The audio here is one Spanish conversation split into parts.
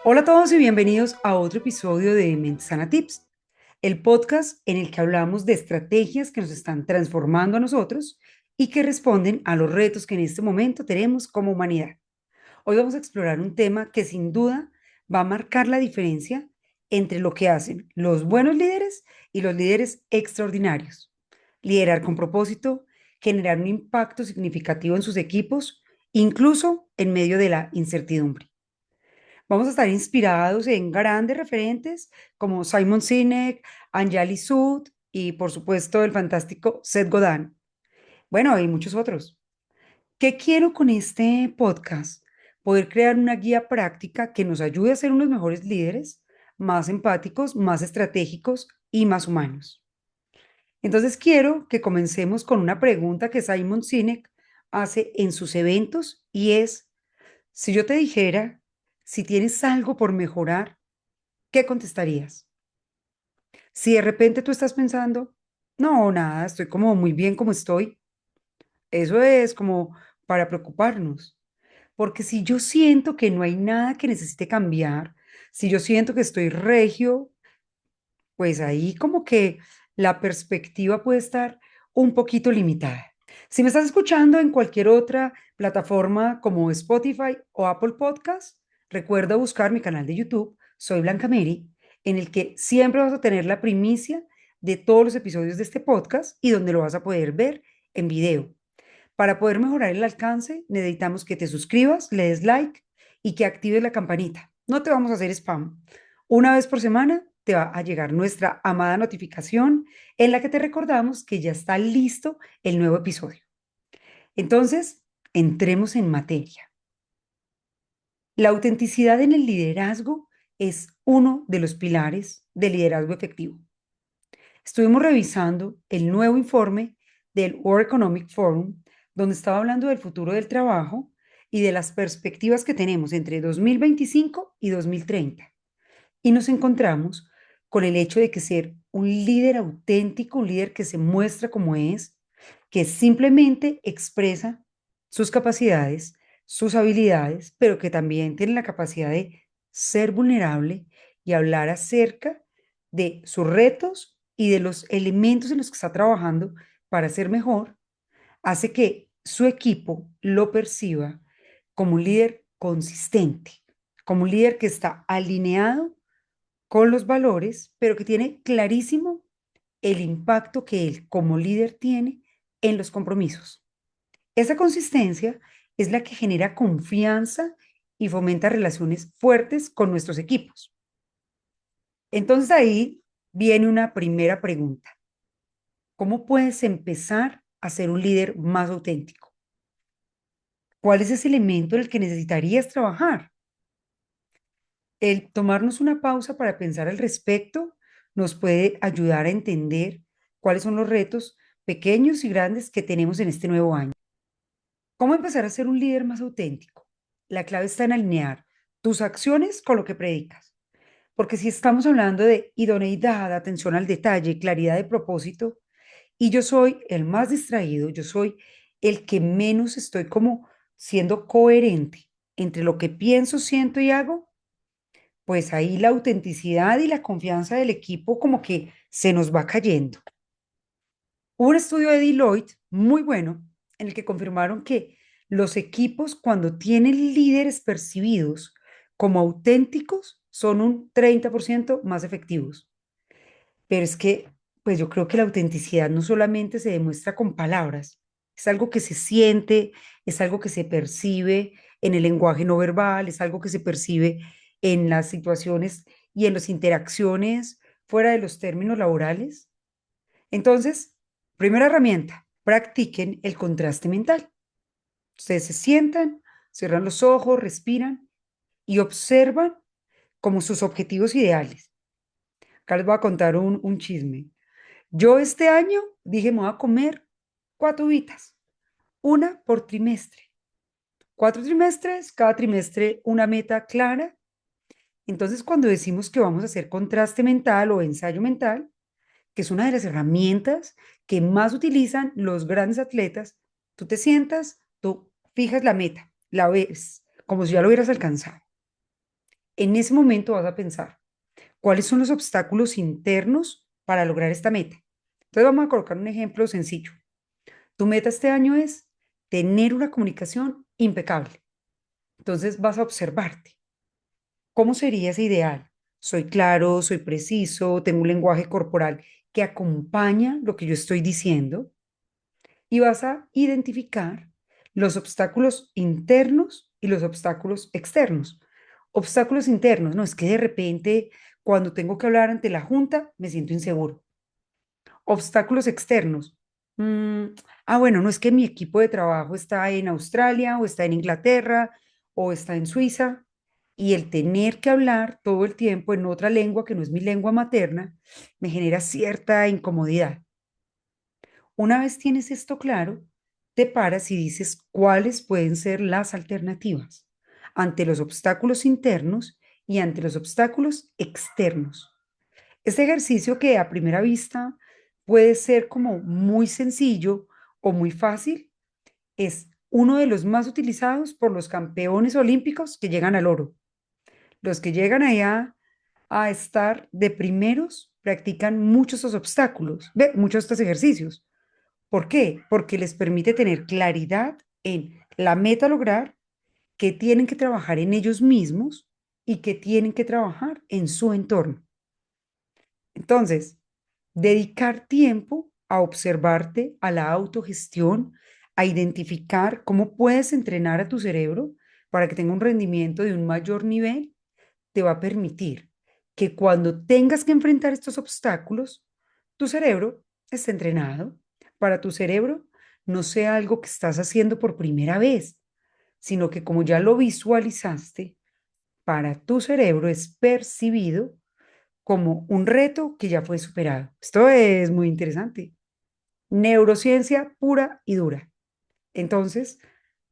Hola a todos y bienvenidos a otro episodio de Mente Sana Tips, el podcast en el que hablamos de estrategias que nos están transformando a nosotros y que responden a los retos que en este momento tenemos como humanidad. Hoy vamos a explorar un tema que sin duda va a marcar la diferencia entre lo que hacen los buenos líderes y los líderes extraordinarios. Liderar con propósito, generar un impacto significativo en sus equipos, incluso en medio de la incertidumbre. Vamos a estar inspirados en grandes referentes como Simon Sinek, Anjali Sud y por supuesto el fantástico Seth Godin. Bueno, y muchos otros. ¿Qué quiero con este podcast? Poder crear una guía práctica que nos ayude a ser unos mejores líderes, más empáticos, más estratégicos y más humanos. Entonces quiero que comencemos con una pregunta que Simon Sinek hace en sus eventos y es, si yo te dijera, si tienes algo por mejorar, ¿qué contestarías? Si de repente tú estás pensando, no, nada, estoy como muy bien como estoy, eso es como para preocuparnos. Porque si yo siento que no hay nada que necesite cambiar, si yo siento que estoy regio, pues ahí como que la perspectiva puede estar un poquito limitada. Si me estás escuchando en cualquier otra plataforma como Spotify o Apple Podcast, recuerda buscar mi canal de YouTube, Soy Blanca Mary, en el que siempre vas a tener la primicia de todos los episodios de este podcast y donde lo vas a poder ver en video. Para poder mejorar el alcance, necesitamos que te suscribas, le des like y que actives la campanita. No te vamos a hacer spam. Una vez por semana te va a llegar nuestra amada notificación en la que te recordamos que ya está listo el nuevo episodio. Entonces, entremos en materia. La autenticidad en el liderazgo es uno de los pilares del liderazgo efectivo. Estuvimos revisando el nuevo informe del World Economic Forum, donde estaba hablando del futuro del trabajo y de las perspectivas que tenemos entre 2025 y 2030. Y nos encontramos con el hecho de que ser un líder auténtico, un líder que se muestra como es, que simplemente expresa sus capacidades, sus habilidades, pero que también tiene la capacidad de ser vulnerable y hablar acerca de sus retos y de los elementos en los que está trabajando para ser mejor, hace que su equipo lo perciba como un líder consistente, como un líder que está alineado con los valores, pero que tiene clarísimo el impacto que él como líder tiene en los compromisos. Esa consistencia es la que genera confianza y fomenta relaciones fuertes con nuestros equipos. Entonces ahí viene una primera pregunta. ¿Cómo puedes empezar a ser un líder más auténtico? ¿Cuál es ese elemento en el que necesitarías trabajar? El tomarnos una pausa para pensar al respecto nos puede ayudar a entender cuáles son los retos pequeños y grandes que tenemos en este nuevo año. ¿Cómo empezar a ser un líder más auténtico? La clave está en alinear tus acciones con lo que predicas. Porque si estamos hablando de idoneidad, atención al detalle, claridad de propósito, y yo soy el más distraído, yo soy el que menos estoy como siendo coherente entre lo que pienso, siento y hago, pues ahí la autenticidad y la confianza del equipo como que se nos va cayendo. Hubo un estudio de Deloitte muy bueno en el que confirmaron que los equipos cuando tienen líderes percibidos como auténticos son un 30% más efectivos. Pero es que, pues yo creo que la autenticidad no solamente se demuestra con palabras, es algo que se siente, es algo que se percibe en el lenguaje no verbal, es algo que se percibe en las situaciones y en las interacciones fuera de los términos laborales. Entonces, primera herramienta, practiquen el contraste mental. Ustedes se sientan, cierran los ojos, respiran y observan como sus objetivos ideales. Acá les voy a contar un chisme. Yo este año dije, me voy a comer 4 uvitas, una por trimestre. 4 trimestres, cada trimestre una meta clara. Entonces, cuando decimos que vamos a hacer contraste mental o ensayo mental, que es una de las herramientas que más utilizan los grandes atletas, tú te sientas, tú fijas la meta, la ves, como si ya lo hubieras alcanzado. En ese momento vas a pensar, ¿cuáles son los obstáculos internos para lograr esta meta? Entonces vamos a colocar un ejemplo sencillo. Tu meta este año es tener una comunicación impecable. Entonces vas a observarte. ¿Cómo sería ese ideal? Soy claro, soy preciso, tengo un lenguaje corporal que acompaña lo que yo estoy diciendo y vas a identificar los obstáculos internos y los obstáculos externos. Obstáculos internos, no es que de repente cuando tengo que hablar ante la junta me siento inseguro. Obstáculos externos. mm, bueno, no es que mi equipo de trabajo está en Australia o está en Inglaterra o está en Suiza y el tener que hablar todo el tiempo en otra lengua que no es mi lengua materna me genera cierta incomodidad. Una vez tienes esto claro, te paras y dices cuáles pueden ser las alternativas ante los obstáculos internos y ante los obstáculos externos. Este ejercicio que a primera vista puede ser como muy sencillo o muy fácil, es uno de los más utilizados por los campeones olímpicos que llegan al oro. Los que llegan allá a estar de primeros practican muchos estos obstáculos, muchos de estos ejercicios. ¿Por qué? Porque les permite tener claridad en la meta a lograr, que tienen que trabajar en ellos mismos y que tienen que trabajar en su entorno. Entonces, dedicar tiempo a observarte, a la autogestión, a identificar cómo puedes entrenar a tu cerebro para que tenga un rendimiento de un mayor nivel, te va a permitir que cuando tengas que enfrentar estos obstáculos, tu cerebro esté entrenado. Para tu cerebro no sea algo que estás haciendo por primera vez, sino que como ya lo visualizaste, para tu cerebro es percibido como un reto que ya fue superado. Esto es muy interesante. Neurociencia pura y dura. Entonces,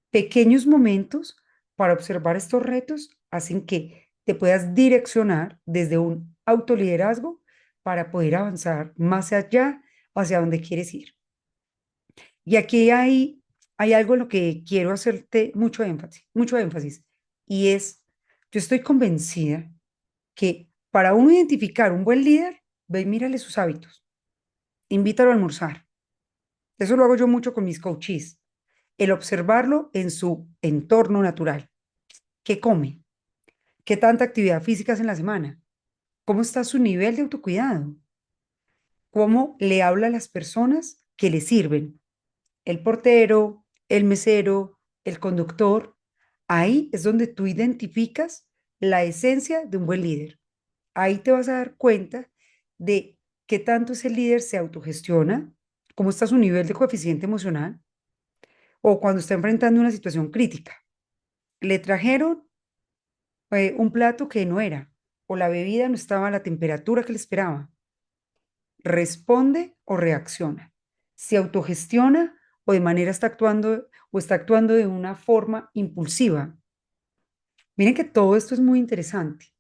pequeños momentos para observar estos retos hacen que te puedas direccionar desde un autoliderazgo para poder avanzar más allá hacia donde quieres ir. Y aquí hay algo en lo que quiero hacerte mucho énfasis, y es, yo estoy convencida que para uno identificar un buen líder, ve y mírale sus hábitos, invítalo a almorzar. Eso lo hago yo mucho con mis coaches, el observarlo en su entorno natural. ¿Qué come? ¿Qué tanta actividad física hace en la semana? ¿Cómo está su nivel de autocuidado? ¿Cómo le habla a las personas que le sirven? El portero, el mesero, el conductor. Ahí es donde tú identificas la esencia de un buen líder. Ahí te vas a dar cuenta de qué tanto ese líder se autogestiona, cómo está su nivel de coeficiente emocional o cuando está enfrentando una situación crítica. Le trajeron un plato que no era o la bebida no estaba a la temperatura que le esperaba. ¿Responde o reacciona? ¿Se autogestiona o de manera está actuando de una forma impulsiva? Miren que todo esto es muy interesante.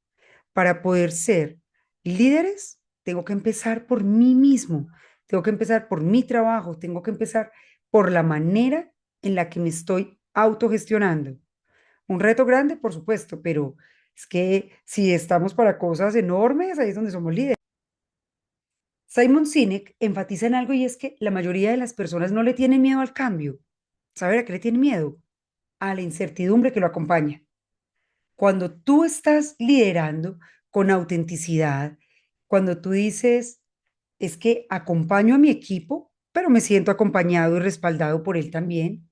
Para poder ser líderes, tengo que empezar por mí mismo, tengo que empezar por mi trabajo, tengo que empezar por la manera en la que me estoy autogestionando. Un reto grande, por supuesto, pero es que si estamos para cosas enormes, ahí es donde somos líderes. Simon Sinek enfatiza en algo y es que la mayoría de las personas no le tienen miedo al cambio. ¿Sabe a qué le tienen miedo? A la incertidumbre que lo acompaña. Cuando tú estás liderando con autenticidad, cuando tú dices, es que acompaño a mi equipo, pero me siento acompañado y respaldado por él también,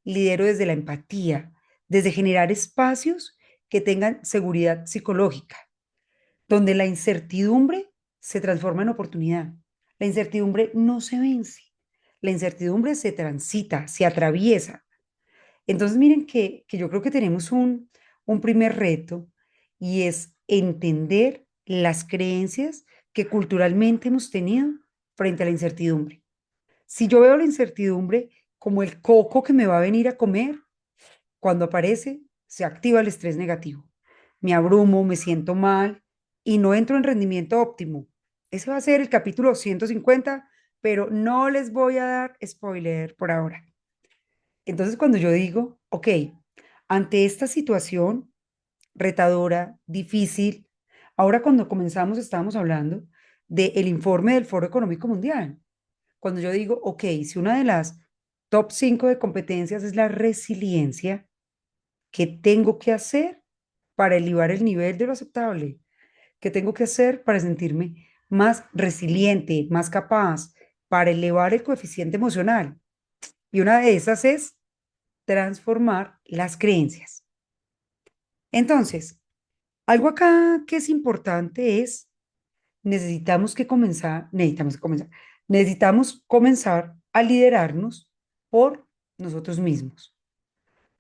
lidero desde la empatía, desde generar espacios que tengan seguridad psicológica, donde la incertidumbre se transforma en oportunidad. La incertidumbre no se vence, la incertidumbre se transita, se atraviesa. Entonces, miren que yo creo que tenemos un primer reto y es entender las creencias que culturalmente hemos tenido frente a la incertidumbre. Si yo veo la incertidumbre como el coco que me va a venir a comer, cuando aparece, se activa el estrés negativo. Me abrumo, me siento mal y no entro en rendimiento óptimo. Ese va a ser el capítulo 150, pero no les voy a dar spoiler por ahora. Entonces, cuando yo digo, ok, ante esta situación, retadora, difícil. Ahora cuando comenzamos estábamos hablando del informe del Foro Económico Mundial. Cuando yo digo, ok, si una de las top 5 de competencias es la resiliencia, ¿qué tengo que hacer para elevar el nivel de lo aceptable? ¿Qué tengo que hacer para sentirme más resiliente, más capaz, para elevar el coeficiente emocional? Y una de esas es transformar las creencias. Entonces, algo acá que es importante es, necesitamos comenzar a liderarnos por nosotros mismos.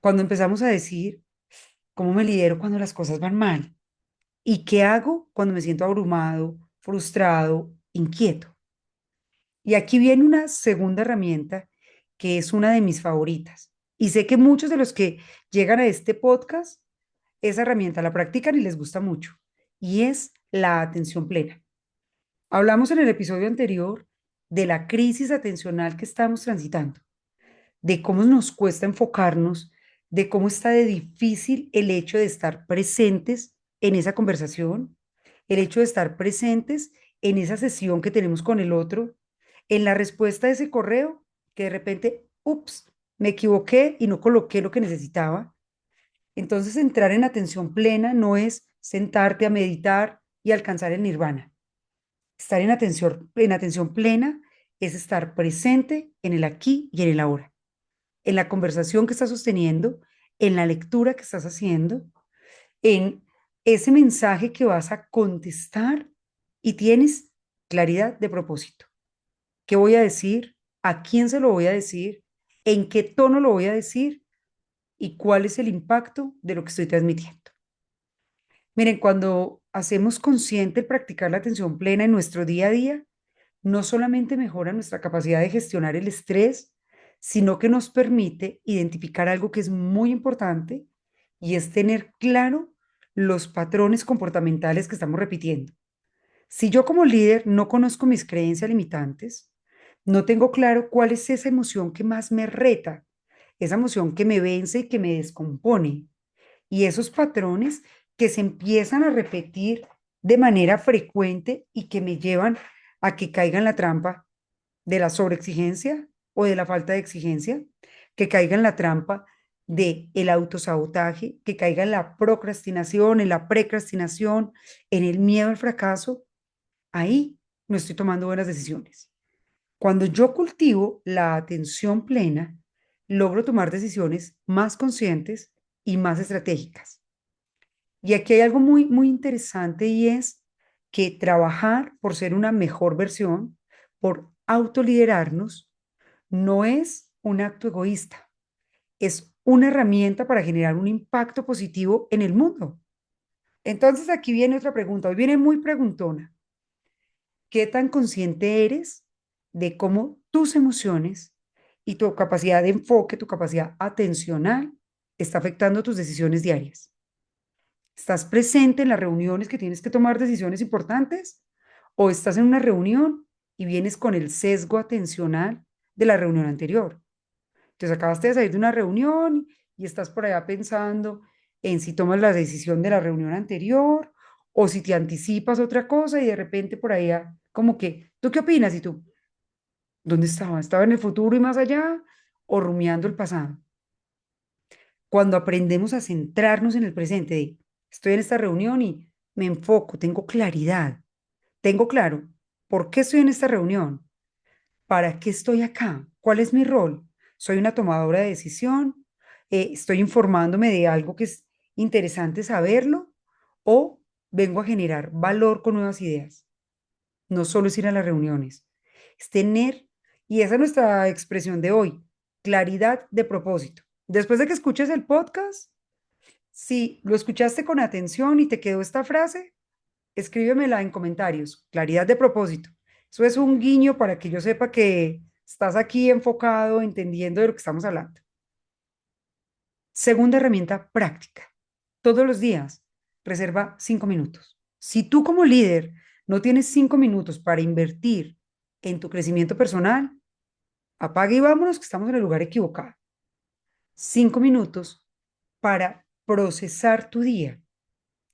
Cuando empezamos a decir, ¿cómo me lidero cuando las cosas van mal? ¿Y qué hago cuando me siento abrumado, frustrado, inquieto? Y aquí viene una segunda herramienta que es una de mis favoritas. Y sé que muchos de los que llegan a este podcast, esa herramienta la practican y les gusta mucho. Y es la atención plena. Hablamos en el episodio anterior de la crisis atencional que estamos transitando, de cómo nos cuesta enfocarnos, de cómo está de difícil el hecho de estar presentes en esa conversación, el hecho de estar presentes en esa sesión que tenemos con el otro, en la respuesta de ese correo, que de repente, ups, me equivoqué y no coloqué lo que necesitaba. Entonces, entrar en atención plena no es sentarte a meditar y alcanzar el nirvana. Estar en atención plena es estar presente en el aquí y en el ahora, en la conversación que estás sosteniendo, en la lectura que estás haciendo, en ese mensaje que vas a contestar y tienes claridad de propósito. ¿Qué voy a decir? ¿A quién se lo voy a decir? ¿En qué tono lo voy a decir? ¿Y cuál es el impacto de lo que estoy transmitiendo? Miren, cuando hacemos consciente el practicar la atención plena en nuestro día a día, no solamente mejora nuestra capacidad de gestionar el estrés, sino que nos permite identificar algo que es muy importante y es tener claro los patrones comportamentales que estamos repitiendo. Si yo como líder no conozco mis creencias limitantes, no tengo claro cuál es esa emoción que más me reta, esa emoción que me vence y que me descompone, y esos patrones que se empiezan a repetir de manera frecuente y que me llevan a que caiga en la trampa de la sobreexigencia o de la falta de exigencia, que caiga en la trampa de el autosabotaje, que caiga en la procrastinación, en la precrastinación, en el miedo al fracaso, ahí no estoy tomando buenas decisiones. Cuando yo cultivo la atención plena, logro tomar decisiones más conscientes y más estratégicas. Y aquí hay algo muy, muy interesante y es que trabajar por ser una mejor versión, por autoliderarnos, no es un acto egoísta, es una herramienta para generar un impacto positivo en el mundo. Entonces aquí viene otra pregunta, hoy viene muy preguntona. ¿Qué tan consciente eres de cómo tus emociones y tu capacidad de enfoque, tu capacidad atencional está afectando tus decisiones diarias? ¿Estás presente en las reuniones que tienes que tomar decisiones importantes? ¿O estás en una reunión y vienes con el sesgo atencional de la reunión anterior? Entonces acabaste de salir de una reunión y estás por allá pensando en si tomas la decisión de la reunión anterior o si te anticipas otra cosa y de repente por allá como que, ¿tú qué opinas? ¿Y tú? ¿Dónde estaba? ¿Estaba en el futuro y más allá o rumiando el pasado? Cuando aprendemos a centrarnos en el presente, de, estoy en esta reunión y me enfoco, tengo claridad, tengo claro por qué estoy en esta reunión, para qué estoy acá, cuál es mi rol. ¿Soy una tomadora de decisión? ¿Estoy informándome de algo que es interesante saberlo? ¿O vengo a generar valor con nuevas ideas? No solo es ir a las reuniones, es tener, y esa es nuestra expresión de hoy, claridad de propósito. Después de que escuches el podcast, si lo escuchaste con atención y te quedó esta frase, escríbemela en comentarios. Claridad de propósito. Eso es un guiño para que yo sepa que estás aquí enfocado, entendiendo de lo que estamos hablando. Segunda herramienta práctica. Todos los días, reserva 5 minutos. Si tú como líder no tienes 5 minutos para invertir en tu crecimiento personal, apague y vámonos que estamos en el lugar equivocado. 5 minutos para procesar tu día.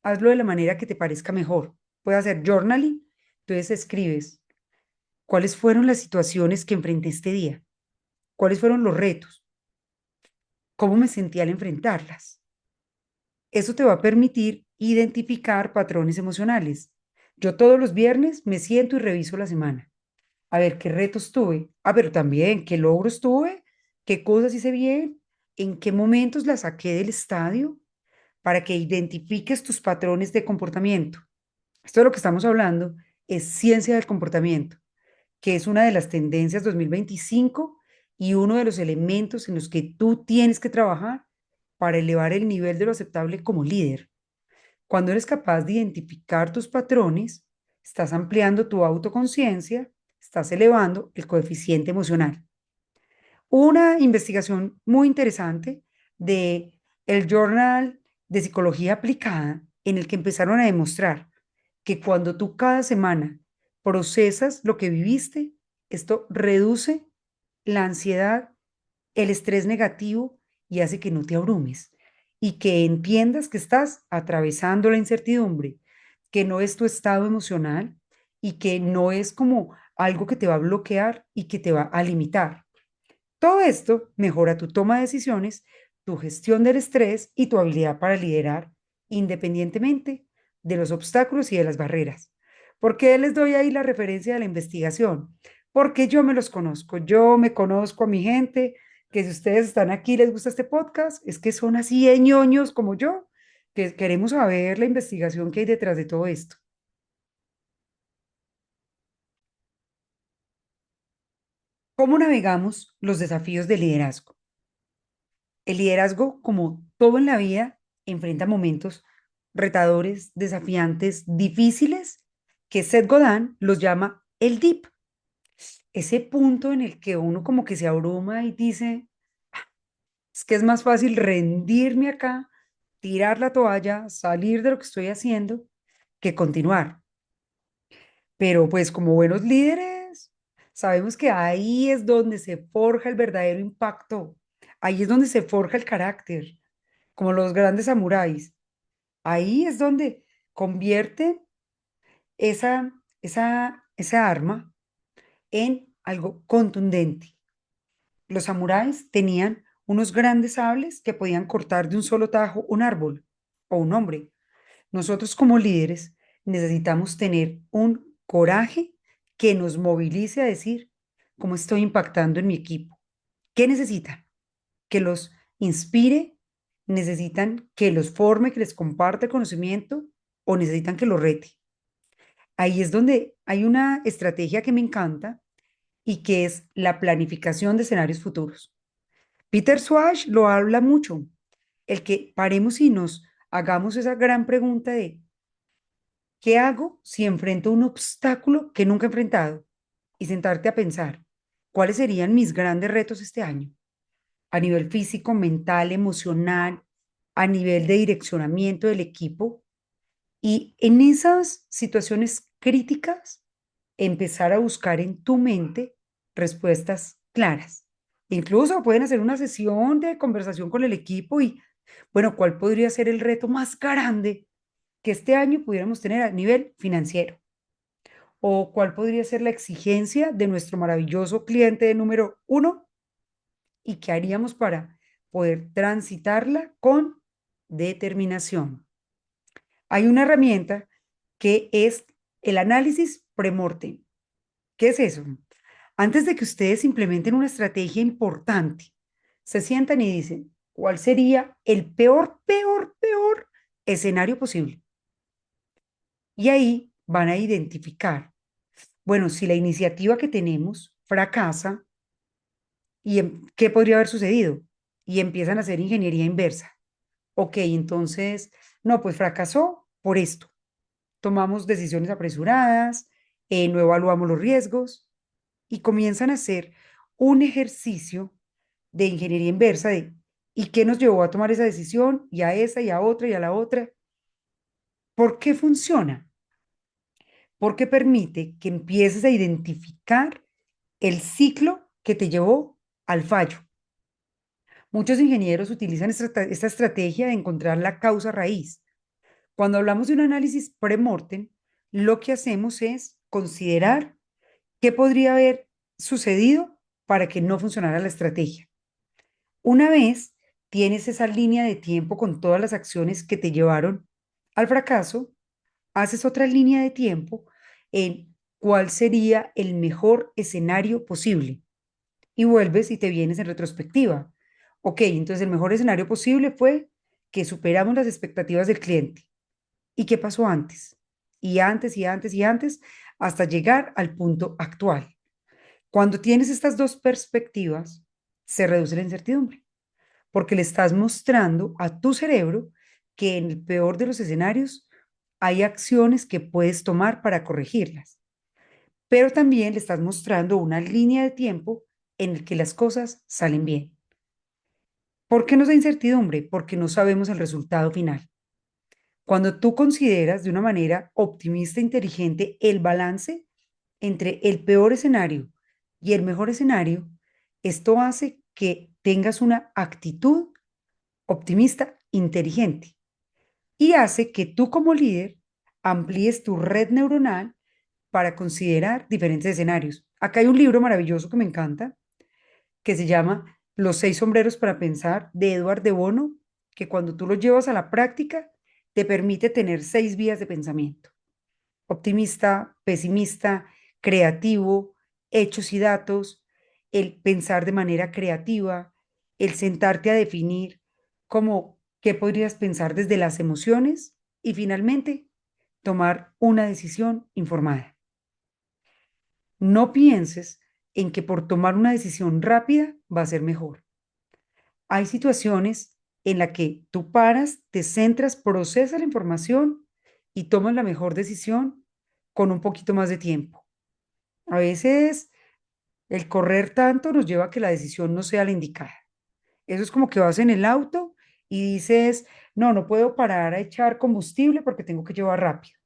hazlo de la manera que te parezca mejor. Puedes hacer journaling, entonces escribes cuáles fueron las situaciones que enfrenté este día, cuáles fueron los retos, cómo me sentí al enfrentarlas. Eso te va a permitir identificar patrones emocionales. Yo todos los viernes me siento y reviso la semana. A ver qué retos tuve. Pero también qué logros tuve, qué cosas hice bien, en qué momentos la saqué del estadio para que identifiques tus patrones de comportamiento. Esto de lo que estamos hablando es ciencia del comportamiento, que es una de las tendencias 2025 y uno de los elementos en los que tú tienes que trabajar para elevar el nivel de lo aceptable como líder. Cuando eres capaz de identificar tus patrones, estás ampliando tu autoconciencia, estás elevando el coeficiente emocional. Una investigación muy interesante de el Journal de Psicología Aplicada en el que empezaron a demostrar que cuando tú cada semana procesas lo que viviste, esto reduce la ansiedad, el estrés negativo y hace que no te abrumes y que entiendas que estás atravesando la incertidumbre, que no es tu estado emocional y que no es como algo que te va a bloquear y que te va a limitar. Todo esto mejora tu toma de decisiones, tu gestión del estrés y tu habilidad para liderar independientemente de los obstáculos y de las barreras. ¿Por qué les doy ahí la referencia de la investigación? Porque yo me los conozco, yo me conozco a mi gente, que si ustedes están aquí y les gusta este podcast, es que son así de ñoños como yo, que queremos saber la investigación que hay detrás de todo esto. ¿Cómo navegamos los desafíos del liderazgo? El liderazgo, como todo en la vida, enfrenta momentos retadores, desafiantes, difíciles, que Seth Godin los llama el dip, ese punto en el que uno como que se abruma y dice, es que es más fácil rendirme acá, tirar la toalla, salir de lo que estoy haciendo, que continuar. Pero pues como buenos líderes, sabemos que ahí es donde se forja el verdadero impacto, ahí es donde se forja el carácter, como los grandes samuráis. Ahí es donde convierte esa arma en algo contundente. Los samuráis tenían unos grandes sables que podían cortar de un solo tajo un árbol o un hombre. Nosotros como líderes necesitamos tener un coraje que nos movilice a decir cómo estoy impactando en mi equipo. ¿Qué necesitan? Que los inspire, necesitan que los forme, que les comparte el conocimiento o necesitan que los rete. Ahí es donde hay una estrategia que me encanta y que es la planificación de escenarios futuros. Peter Swash lo habla mucho, el que paremos y nos hagamos esa gran pregunta de ¿qué hago si enfrento un obstáculo que nunca he enfrentado? Y sentarte a pensar, ¿cuáles serían mis grandes retos este año? A nivel físico, mental, emocional, a nivel de direccionamiento del equipo. Y en esas situaciones críticas, empezar a buscar en tu mente respuestas claras. Incluso pueden hacer una sesión de conversación con el equipo y, bueno, ¿cuál podría ser el reto más grande que este año pudiéramos tener a nivel financiero? ¿O cuál podría ser la exigencia de nuestro maravilloso cliente número uno? ¿Y qué haríamos para poder transitarla con determinación? Hay una herramienta que es el análisis premortem. ¿Qué es eso? Antes de que ustedes implementen una estrategia importante, se sientan y dicen, ¿cuál sería el peor escenario posible? Y ahí van a identificar, bueno, si la iniciativa que tenemos fracasa, ¿qué podría haber sucedido? Y empiezan a hacer ingeniería inversa. Ok, entonces, no, pues fracasó por esto. Tomamos decisiones apresuradas, no evaluamos los riesgos y comienzan a hacer un ejercicio de ingeniería inversa de ¿y qué nos llevó a tomar esa decisión y a esa y a otra y a la otra? ¿Por qué funciona? Porque permite que empieces a identificar el ciclo que te llevó al fallo. Muchos ingenieros utilizan esta estrategia de encontrar la causa raíz. Cuando hablamos de un análisis pre-mortem, lo que hacemos es considerar qué podría haber sucedido para que no funcionara la estrategia. Una vez tienes esa línea de tiempo con todas las acciones que te llevaron al fracaso, haces otra línea de tiempo en cuál sería el mejor escenario posible y vuelves y te vienes en retrospectiva. Ok, entonces el mejor escenario posible fue que superamos las expectativas del cliente. ¿Y qué pasó antes? Y antes y antes y antes hasta llegar al punto actual. Cuando tienes estas dos perspectivas, se reduce la incertidumbre, porque le estás mostrando a tu cerebro que en el peor de los escenarios hay acciones que puedes tomar para corregirlas, pero también le estás mostrando una línea de tiempo en el que las cosas salen bien. ¿Por qué nos da incertidumbre? Porque no sabemos el resultado final. Cuando tú consideras de una manera optimista e inteligente el balance entre el peor escenario y el mejor escenario, esto hace que tengas una actitud optimista inteligente y hace que tú como líder amplíes tu red neuronal para considerar diferentes escenarios. Acá hay un libro maravilloso que me encanta, que se llama Los seis sombreros para pensar, de Edward de Bono, que cuando tú lo llevas a la práctica, te permite tener seis vías de pensamiento: optimista, pesimista, creativo, hechos y datos, el pensar de manera creativa, el sentarte a definir cómo qué podrías pensar desde las emociones y finalmente tomar una decisión informada. No pienses en que por tomar una decisión rápida va a ser mejor. Hay situaciones en las que tú paras, te centras, procesas la información y tomas la mejor decisión con un poquito más de tiempo. A veces el correr tanto nos lleva a que la decisión no sea la indicada. Eso es como que vas en el auto y dices, no, no puedo parar a echar combustible porque tengo que llevar rápido.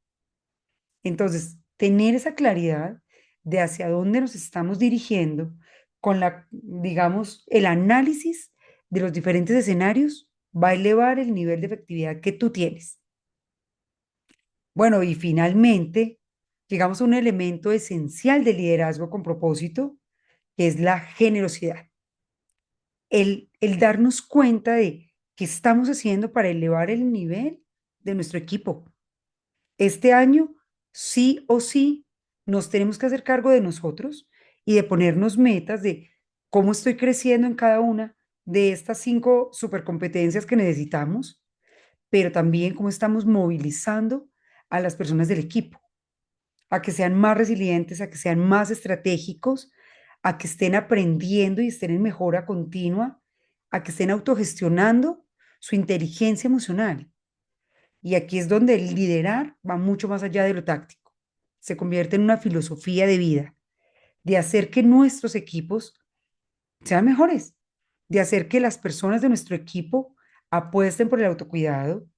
Entonces, tener esa claridad de hacia dónde nos estamos dirigiendo con digamos, el análisis de los diferentes escenarios va a elevar el nivel de efectividad que tú tienes. Bueno, y finalmente, llegamos a un elemento esencial del liderazgo con propósito, que es la generosidad. El darnos cuenta de qué estamos haciendo para elevar el nivel de nuestro equipo. Este año, sí o sí, nos tenemos que hacer cargo de nosotros y de ponernos metas de cómo estoy creciendo en cada una de estas cinco supercompetencias que necesitamos, pero también cómo estamos movilizando a las personas del equipo, a que sean más resilientes, a que sean más estratégicos, a que estén aprendiendo y estén en mejora continua, a que estén autogestionando su inteligencia emocional. Y aquí es donde el liderar va mucho más allá de lo táctico. Se convierte en una filosofía de vida, de hacer que nuestros equipos sean mejores, de hacer que las personas de nuestro equipo apuesten por el autocuidado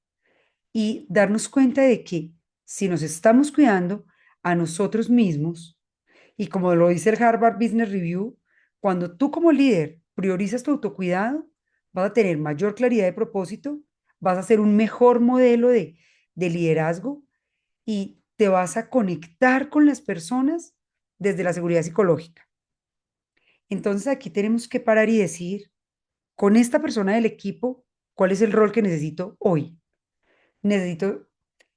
y darnos cuenta de que si nos estamos cuidando a nosotros mismos, y como lo dice el Harvard Business Review, cuando tú como líder priorizas tu autocuidado, vas a tener mayor claridad de propósito, vas a ser un mejor modelo de liderazgo y te vas a conectar con las personas desde la seguridad psicológica. Entonces aquí tenemos que parar y decir, con esta persona del equipo, ¿cuál es el rol que necesito hoy? Necesito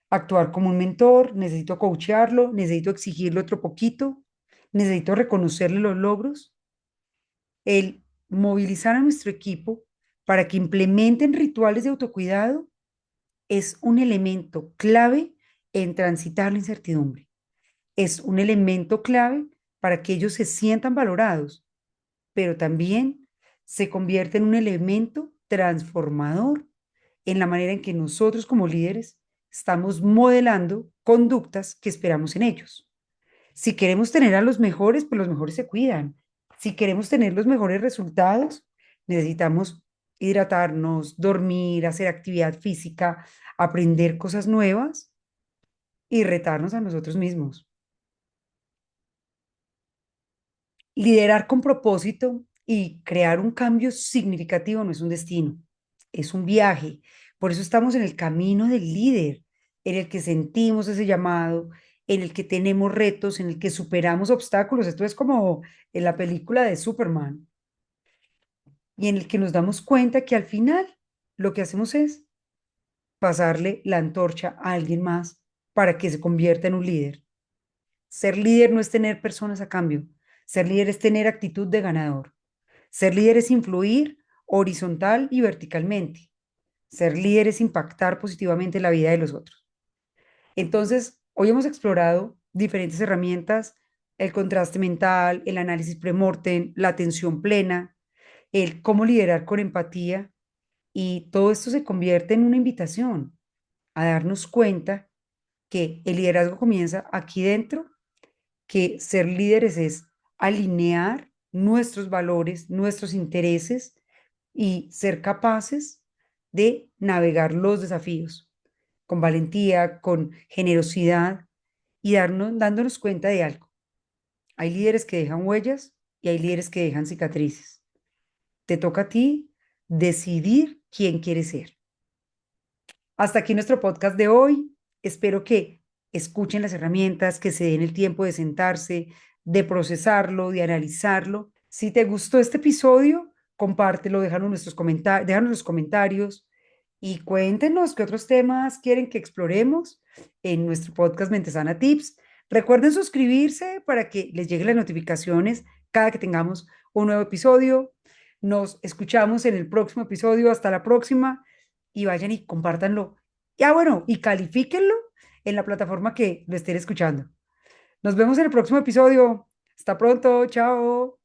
actuar como un mentor, necesito coachearlo, necesito exigirle otro poquito, necesito reconocerle los logros. El movilizar a nuestro equipo para que implementen rituales de autocuidado es un elemento clave en transitar la incertidumbre. Es un elemento clave para que ellos se sientan valorados, pero también se convierte en un elemento transformador en la manera en que nosotros como líderes estamos modelando conductas que esperamos en ellos. Si queremos tener a los mejores, pues los mejores se cuidan. Si queremos tener los mejores resultados, necesitamos hidratarnos, dormir, hacer actividad física, aprender cosas nuevas y retarnos a nosotros mismos. Liderar con propósito y crear un cambio significativo no es un destino, es un viaje. Por eso estamos en el camino del líder. en el que sentimos ese llamado, en el que tenemos retos, en el que superamos obstáculos. Esto es como en la película de Superman, y en el que nos damos cuenta que al final lo que hacemos es pasarle la antorcha a alguien más para que se convierta en un líder. Ser líder no es tener personas a cambio. Ser líder es tener actitud de ganador. Ser líder es influir horizontal y verticalmente. Ser líder es impactar positivamente la vida de los otros. Entonces, hoy hemos explorado diferentes herramientas: el contraste mental, el análisis premortem, la atención plena, el cómo liderar con empatía, y todo esto se convierte en una invitación a darnos cuenta que el liderazgo comienza aquí dentro, que ser líderes es alinear nuestros valores, nuestros intereses y ser capaces de navegar los desafíos con valentía, con generosidad y dándonos cuenta de algo. Hay líderes que dejan huellas y hay líderes que dejan cicatrices. Te toca a ti decidir quién quieres ser. Hasta aquí nuestro podcast de hoy. Espero que escuchen las herramientas, que se den el tiempo de sentarse, de procesarlo, de analizarlo. Si te gustó este episodio, compártelo, déjanos los comentarios y cuéntenos qué otros temas quieren que exploremos en nuestro podcast Mente Sana Tips. Recuerden suscribirse para que les lleguen las notificaciones cada que tengamos un nuevo episodio. Nos escuchamos en el próximo episodio. Hasta la próxima y vayan y compártanlo. Ya bueno, y califíquenlo en la plataforma que lo estén escuchando. Nos vemos en el próximo episodio. Hasta pronto, chao.